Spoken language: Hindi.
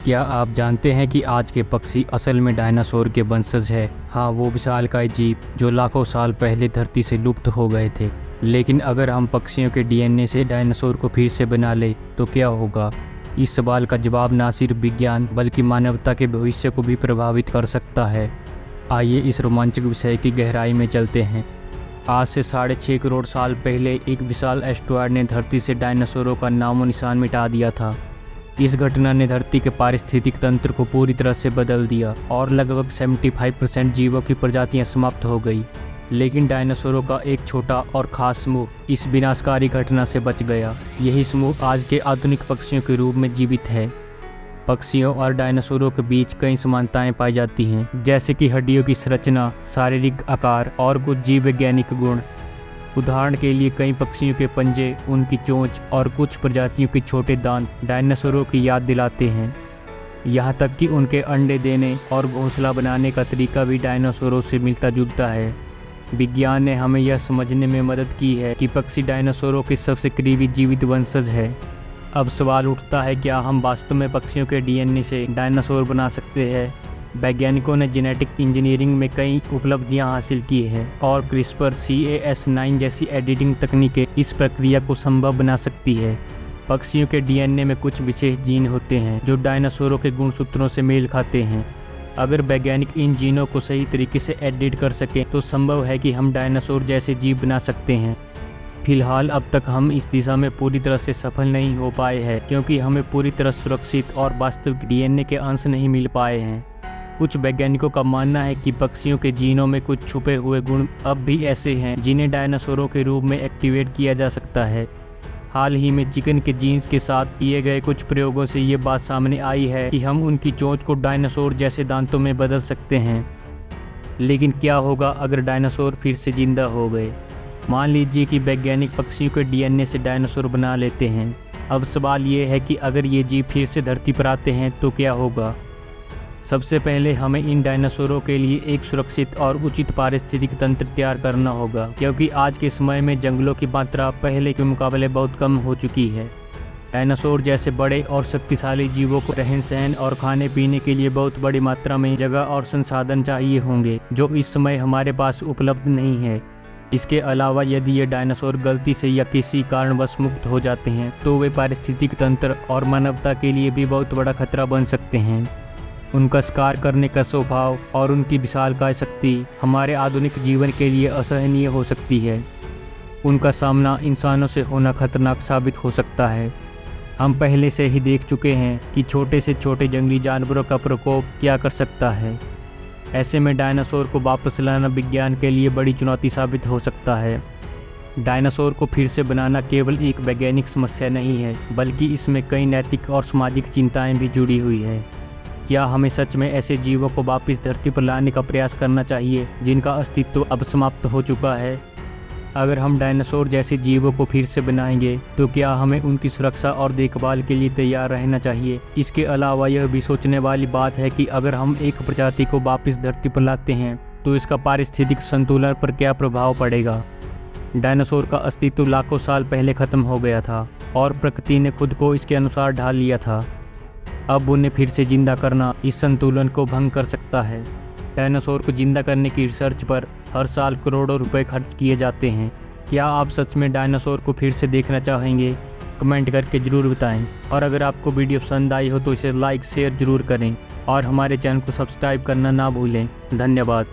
क्या आप जानते हैं कि आज के पक्षी असल में डायनासोर के वंशज है। हाँ, वो विशालकाय जीव जो लाखों साल पहले धरती से लुप्त हो गए थे। लेकिन अगर हम पक्षियों के डीएनए से डायनासोर को फिर से बना ले तो क्या होगा? इस सवाल का जवाब न सिर्फ विज्ञान बल्कि मानवता के भविष्य को भी प्रभावित कर सकता है। आइए इस रोमांचक विषय की गहराई में चलते हैं। आज से 6.5 करोड़ साल पहले एक विशाल एस्टेरॉयड ने धरती से डायनासोरों का नामो निशान मिटा दिया था। इस घटना ने धरती के पारिस्थितिक तंत्र को पूरी तरह से बदल दिया और लगभग 75% जीवों की प्रजातियां समाप्त हो गई। लेकिन डायनासोरों का एक छोटा और ख़ास समूह इस विनाशकारी घटना से बच गया। यही समूह आज के आधुनिक पक्षियों के रूप में जीवित है। पक्षियों और डायनासोरों के बीच कई समानताएं पाई जाती हैं, जैसे कि हड्डियों की संरचना, शारीरिक आकार और कुछ जीव वैज्ञानिक गुण। उदाहरण के लिए कई पक्षियों के पंजे, उनकी चोंच और कुछ प्रजातियों के छोटे दांत डायनासोरों की याद दिलाते हैं। यहाँ तक कि उनके अंडे देने और घोंसला बनाने का तरीका भी डायनासोरों से मिलता जुलता है। विज्ञान ने हमें यह समझने में मदद की है कि पक्षी डायनासोरों के सबसे करीबी जीवित वंशज है। अब सवाल उठता है, क्या हम वास्तव में पक्षियों के डीएनए से डायनासोर बना सकते हैं? वैज्ञानिकों ने जेनेटिक इंजीनियरिंग में कई उपलब्धियां हासिल की हैं और CRISPR-Cas9 जैसी एडिटिंग तकनीकें इस प्रक्रिया को संभव बना सकती है। पक्षियों के डीएनए में कुछ विशेष जीन होते हैं जो डायनासोरों के गुणसूत्रों से मेल खाते हैं। अगर वैज्ञानिक इन जीनों को सही तरीके से एडिट कर सकें तो संभव है कि हम डायनासोर जैसे जीव बना सकते हैं। फिलहाल अब तक हम इस दिशा में पूरी तरह से सफल नहीं हो पाए हैं, क्योंकि हमें पूरी तरह सुरक्षित और वास्तविक डीएनए के अंश नहीं मिल पाए हैं। कुछ वैज्ञानिकों का मानना है कि पक्षियों के जीनों में कुछ छुपे हुए गुण अब भी ऐसे हैं जिन्हें डायनासोरों के रूप में एक्टिवेट किया जा सकता है। हाल ही में चिकन के जीन्स के साथ किए गए कुछ प्रयोगों से ये बात सामने आई है कि हम उनकी चोंच को डायनासोर जैसे दांतों में बदल सकते हैं। लेकिन क्या होगा अगर डायनासोर फिर से जिंदा हो गए? मान लीजिए कि वैज्ञानिक पक्षियों के डीएनए से डायनासोर बना लेते हैं। अब सवाल ये है कि अगर ये जीव फिर से धरती पर आते हैं तो क्या होगा? सबसे पहले हमें इन डायनासोरों के लिए एक सुरक्षित और उचित पारिस्थितिक तंत्र तैयार करना होगा, क्योंकि आज के समय में जंगलों की मात्रा पहले के मुकाबले बहुत कम हो चुकी है। डायनासोर जैसे बड़े और शक्तिशाली जीवों को रहन सहन और खाने पीने के लिए बहुत बड़ी मात्रा में जगह और संसाधन चाहिए होंगे, जो इस समय हमारे पास उपलब्ध नहीं है। इसके अलावा यदि ये डायनासोर गलती से या किसी कारणवश मुक्त हो जाते हैं तो वे पारिस्थितिक तंत्र और मानवता के लिए भी बहुत बड़ा खतरा बन सकते हैं। उनका शिकार करने का स्वभाव और उनकी विशालकाय शक्ति हमारे आधुनिक जीवन के लिए असहनीय हो सकती है। उनका सामना इंसानों से होना खतरनाक साबित हो सकता है। हम पहले से ही देख चुके हैं कि छोटे से छोटे जंगली जानवरों का प्रकोप क्या कर सकता है। ऐसे में डायनासोर को वापस लाना विज्ञान के लिए बड़ी चुनौती साबित हो सकता है। डायनासोर को फिर से बनाना केवल एक वैज्ञानिक समस्या नहीं है, बल्कि इसमें कई नैतिक और सामाजिक चिंताएं भी जुड़ी हुई है। क्या हमें सच में ऐसे जीवों को वापस धरती पर लाने का प्रयास करना चाहिए जिनका अस्तित्व अब समाप्त हो चुका है? अगर हम डायनासोर जैसे जीवों को फिर से बनाएंगे तो क्या हमें उनकी सुरक्षा और देखभाल के लिए तैयार रहना चाहिए? इसके अलावा यह भी सोचने वाली बात है कि अगर हम एक प्रजाति को वापस धरती पर लाते हैं तो इसका पारिस्थितिक संतुलन पर क्या प्रभाव पड़ेगा? डायनासोर का अस्तित्व लाखों साल पहले खत्म हो गया था और प्रकृति ने खुद को इसके अनुसार ढाल लिया था। अब उन्हें फिर से जिंदा करना इस संतुलन को भंग कर सकता है। डायनासोर को जिंदा करने की रिसर्च पर हर साल करोड़ों रुपए खर्च किए जाते हैं। क्या आप सच में डायनासोर को फिर से देखना चाहेंगे? कमेंट करके ज़रूर बताएं। और अगर आपको वीडियो पसंद आई हो तो इसे लाइक शेयर ज़रूर करें और हमारे चैनल को सब्सक्राइब करना ना भूलें। धन्यवाद।